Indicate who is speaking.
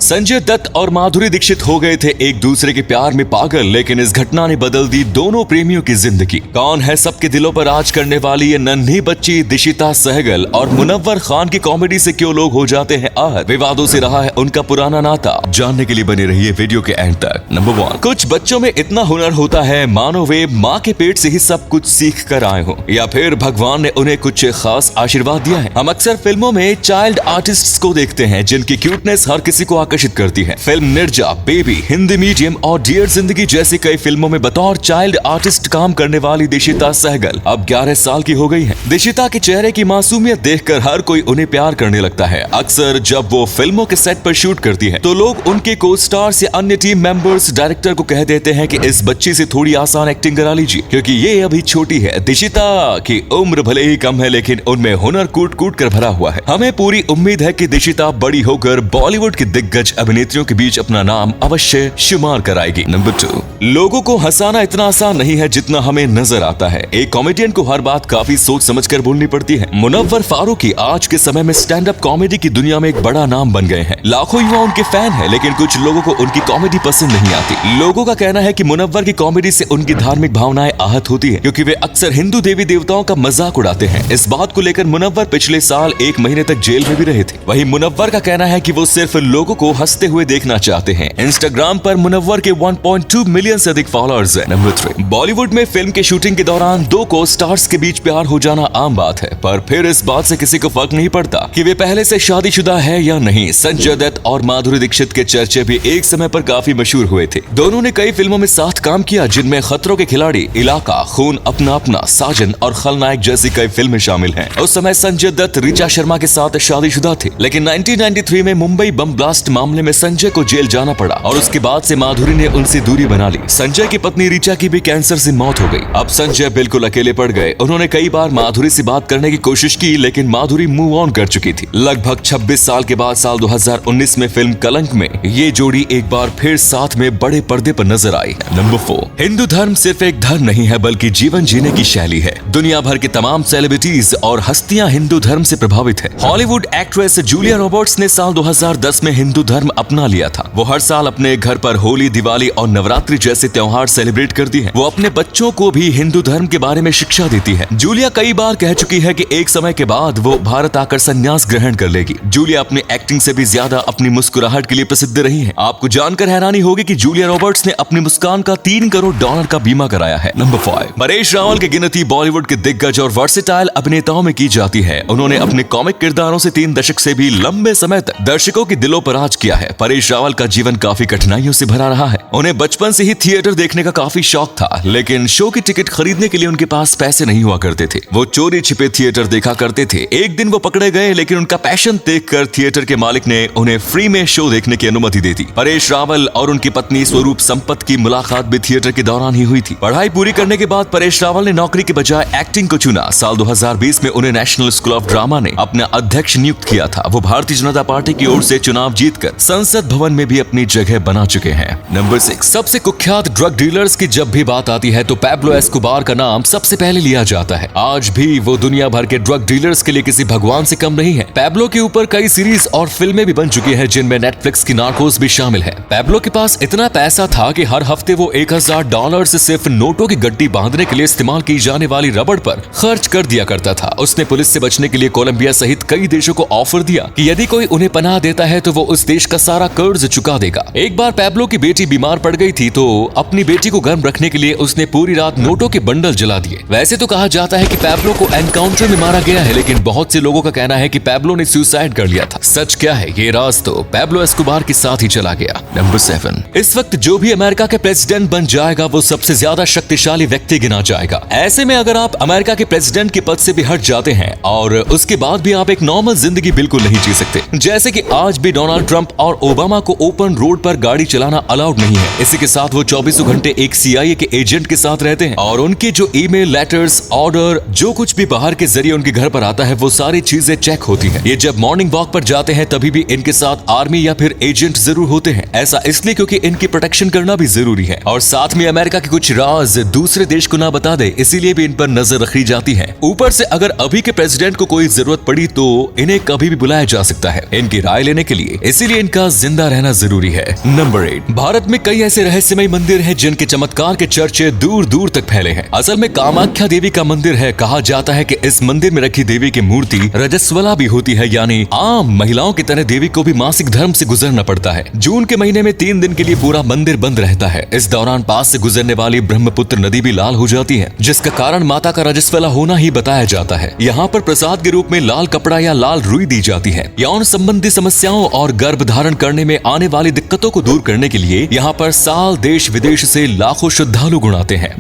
Speaker 1: संजय दत्त और माधुरी दीक्षित हो गए थे एक दूसरे के प्यार में पागल, लेकिन इस घटना ने बदल दी दोनों प्रेमियों की जिंदगी। कौन है सबके दिलों पर राज करने वाली ये नन्ही बच्ची दिशिता सहगल और मुनव्वर खान की कॉमेडी से क्यों लोग हो जाते हैं आहत? विवादों से रहा है उनका पुराना नाता। जानने के लिए बने रहिए वीडियो के एंड तक। नंबर 1, कुछ बच्चों में इतना हुनर होता है मानो वे माँ के पेट से ही सब कुछ सीख कर आए हो, या फिर भगवान ने उन्हें कुछ खास आशीर्वाद दिया है। हम अक्सर फिल्मों में चाइल्ड आर्टिस्ट्स को देखते हैं जिनकी क्यूटनेस हर किसी को आकर्षित करती है। Film Nirja, baby, Hindi medium और डियर जिंदगी जैसी कई फिल्मों में बतौर चाइल्ड आर्टिस्ट काम करने वाली दिशिता सहगल अब 11 साल की हो गई है। दिशिता के चेहरे की मासूमियत देखकर हर कोई उन्हें प्यार करने लगता है। अक्सर जब वो फिल्मों के सेट पर शूट करती है तो लोग उनके को स्टार्स या अन्य टीम मेंबर्स डायरेक्टर को कह देते हैं कि इस बच्ची से थोड़ी आसान एक्टिंग करा लीजिए क्योंकि ये अभी छोटी है। दिशिता की उम्र भले ही कम है लेकिन उनमें हुनर कूट कूट कर भरा हुआ है। हमें पूरी उम्मीद है कि दिशिता बड़ी होकर बॉलीवुड की दिग्गज अभिनेत्रियों के बीच अपना नाम अवश्य शुमार कराएगी। नंबर 2, लोगों को हंसाना इतना आसान नहीं है जितना हमें नजर आता है। एक कॉमेडियन को हर बात काफी सोच समझकर बोलनी पड़ती है। मुनव्वर फारूकी आज के समय में स्टैंड अप कॉमेडी की दुनिया में एक बड़ा नाम बन गए हैं। लाखों युवा उनके फैन हैं, लेकिन कुछ लोगों को उनकी कॉमेडी पसंद नहीं आती। लोगों का कहना है कि मुनव्वर की कॉमेडी से उनकी धार्मिक भावनाएं आहत होती है क्योंकि वे अक्सर हिंदू देवी देवताओं का मजाक उड़ाते हैं। इस बात को लेकर मुनव्वर पिछले साल 1 महीने तक जेल में भी रहे थे। वहीं मुनव्वर का कहना है कि वो सिर्फ लोगों को हंसते हुए देखना चाहते हैं। इंस्टाग्राम पर मुनव्वर के 1.2 मिलियन से अधिक फॉलोअर्स हैं। नंबर 3, बॉलीवुड में फिल्म के शूटिंग के दौरान दो को स्टार्स के बीच प्यार हो जाना आम बात है, पर फिर इस बात से किसी को फर्क नहीं पड़ता कि वे पहले से शादीशुदा है या नहीं। संजय दत्त और माधुरी दीक्षित के चर्चे भी एक समय पर काफी मशहूर हुए थे। दोनों ने कई फिल्मों में साथ काम किया जिनमें खतरों के खिलाड़ी, इलाका, खून अपना अपना, साजन और खलनायक जैसी कई फिल्में शामिल हैं। उस समय संजय दत्त ऋचा शर्मा के साथ शादीशुदा थे, लेकिन 1993 में मुंबई बम ब्लास्ट मामले में संजय को जेल जाना पड़ा और उसके बाद से माधुरी ने उनसे दूरी बना ली। संजय की पत्नी ऋचा की भी कैंसर से मौत हो गई। अब संजय बिल्कुल अकेले पड़ गए। उन्होंने कई बार माधुरी से बात करने की कोशिश की लेकिन माधुरी मूव ऑन कर चुकी थी। लगभग 26 साल के बाद साल 2019 में फिल्म कलंक में ये जोड़ी एक बार फिर साथ में बड़े पर्दे पर नजर आई है। नंबर 4, हिंदू धर्म सिर्फ एक धर्म नहीं है बल्कि जीवन जीने की शैली है। दुनिया भर के तमाम सेलिब्रिटीज और हस्तियां हिंदू धर्म से प्रभावित है। हॉलीवुड एक्ट्रेस जूलिया रॉबर्ट्स ने साल 2010 में हिंदू धर्म अपना लिया था। वो हर साल अपने घर पर होली, दिवाली और नवरात्रि जैसे त्योहार सेलिब्रेट करती है। वो अपने बच्चों को भी हिंदू धर्म के बारे में शिक्षा देती है। जूलिया कई बार कह चुकी है कि एक समय के बाद वो भारत आकर संन्यास ग्रहण कर लेगी। जूलिया अपनी एक्टिंग से भी ज्यादा अपनी मुस्कुराहट के लिए प्रसिद्ध रही है। आपको जानकर हैरानी होगी कि जूलिया रॉबर्ट्स ने अपनी मुस्कान का $3 करोड़ का बीमा कराया है। नंबर 5, परेश रावल की गिनती बॉलीवुड के दिग्गज और वर्सेटाइल अभिनेताओं में की जाती है। उन्होंने अपने कॉमिक किरदारों से 3 दशक से भी लंबे समय तक दर्शकों के दिलों पर राज किया है। परेश रावल का जीवन काफी कठिनाइयों से भरा रहा है। उन्हें बचपन से ही थिएटर देखने का काफी शौक था, लेकिन शो की टिकट खरीदने के लिए उनके पास पैसे नहीं हुआ करते थे। वो चोरी छिपे थिएटर देखा करते थे। एक दिन वो पकड़े गए, लेकिन उनका पैशन देखकर थिएटर के मालिक ने उन्हें फ्री में शो देखने की अनुमति दे दी। परेश रावल और उनकी पत्नी स्वरूप संपत की मुलाकात भी थिएटर के दौरान ही हुई थी। पढ़ाई पूरी करने के बाद परेश रावल ने नौकरी के बजाय एक्टिंग को चुना। साल 2020 में उन्हें नेशनल स्कूल ऑफ ड्रामा ने अपना अध्यक्ष नियुक्त किया था। वो भारतीय जनता पार्टी की ओर से चुनाव जीतकर संसद भवन में भी अपनी जगह बना चुके हैं। नंबर 6, सबसे कुख्यात ड्रग डीलर्स की जब भी बात आती है तो पैब्लो एस्कोबार का नाम सबसे पहले लिया जाता है। आज भी वो दुनिया भर के ड्रग डीलर्स के लिए किसी भगवान से कम नहीं है। पैब्लो के ऊपर कई सीरीज और फिल्में भी बन चुकी हैं जिनमें नेटफ्लिक्स की नार्कोस भी शामिल है। पैब्लो के पास इतना पैसा था कि हर हफ्ते वो $1000 से सिर्फ नोटों की गड्डी बांधने के लिए इस्तेमाल की जाने वाली रबड़ पर खर्च कर दिया करता था। उसने पुलिस से बचने के लिए कोलंबिया सहित कई देशों को ऑफर दिया कि यदि कोई उन्हें पनाह देता है तो वो उस देश का सारा कर्ज चुका देगा। एक बार पैब्लो की बेटी बीमार पड़ गई थी तो अपनी बेटी को गर्म रखने के लिए उसने पूरी रात नोटों के बंडल जला दिए। वैसे तो कहा जाता है कि पैब्लो को एनकाउंटर में मारा गया है, लेकिन बहुत से लोगों का कहना है कि पैब्लो ने सुसाइड कर लिया था। सच क्या है ये राज तो पैब्लो एस्कोबार के साथ ही चला गया। नंबर 7, इस वक्त जो भी अमेरिका के प्रेसिडेंट बन जाएगा वो सबसे ज्यादा शक्तिशाली व्यक्ति गिना जाएगा। ऐसे में अगर आप अमेरिका के प्रेसिडेंट के पद से भी हट जाते हैं और उसके बाद भी आप एक नॉर्मल जिंदगी बिल्कुल नहीं जी सकते। जैसे कि आज भी डोनाल्ड ट्रंप और ओबामा को ओपन रोड पर गाड़ी चलाना अलाउड नहीं है। इसी के साथ वो 24 घंटे एक CIA के एजेंट के साथ रहते हैं और उनके जो ईमेल, लेटर्स, ऑर्डर, जो कुछ भी बाहर के जरिए उनके घर पर आता है वो सारी चीजें चेक होती है। ये जब मॉर्निंग वॉक पर जाते हैं तभी भी इनके साथ आर्मी या फिर एजेंट जरूर होते हैं। ऐसा इसलिए क्योंकि इनकी प्रोटेक्शन करना भी जरूरी है और साथ में अमेरिका के कुछ राज दूसरे देश को ना बता दे, इसीलिए भी इन पर नजर रखी जाती है। ऊपर से अगर अभी के प्रेसिडेंट को कोई जरूरत पड़ी तो इन्हें कभी भी बुलाया जा सकता है इनकी राय लेने के लिए। इसीलिए इसलिए इनका जिंदा रहना जरूरी है। नंबर 8, भारत में कई ऐसे रहस्यमय मंदिर हैं जिनके चमत्कार के चर्चे दूर दूर तक फैले हैं। असल में कामाख्या देवी का मंदिर है। कहा जाता है कि इस मंदिर में रखी देवी की मूर्ति रजस्वला भी होती है, यानी आम महिलाओं की तरह देवी को भी मासिक धर्म से गुजरना पड़ता है। जून के महीने में 3 दिन के लिए पूरा मंदिर बंद रहता है। इस दौरान पास से गुजरने वाली ब्रह्मपुत्र नदी भी लाल हो जाती है, जिसका कारण माता का रजस्वला होना ही बताया जाता है। यहाँ पर प्रसाद के रूप में लाल कपड़ा या लाल रुई दी जाती है। यौन संबंधी समस्याओं और गर्भ धारण करने में आने वाली दिक्कतों को दूर करने के लिए यहाँ पर साल देश विदेश से लाखों श्रद्धालु गुण आते हैं।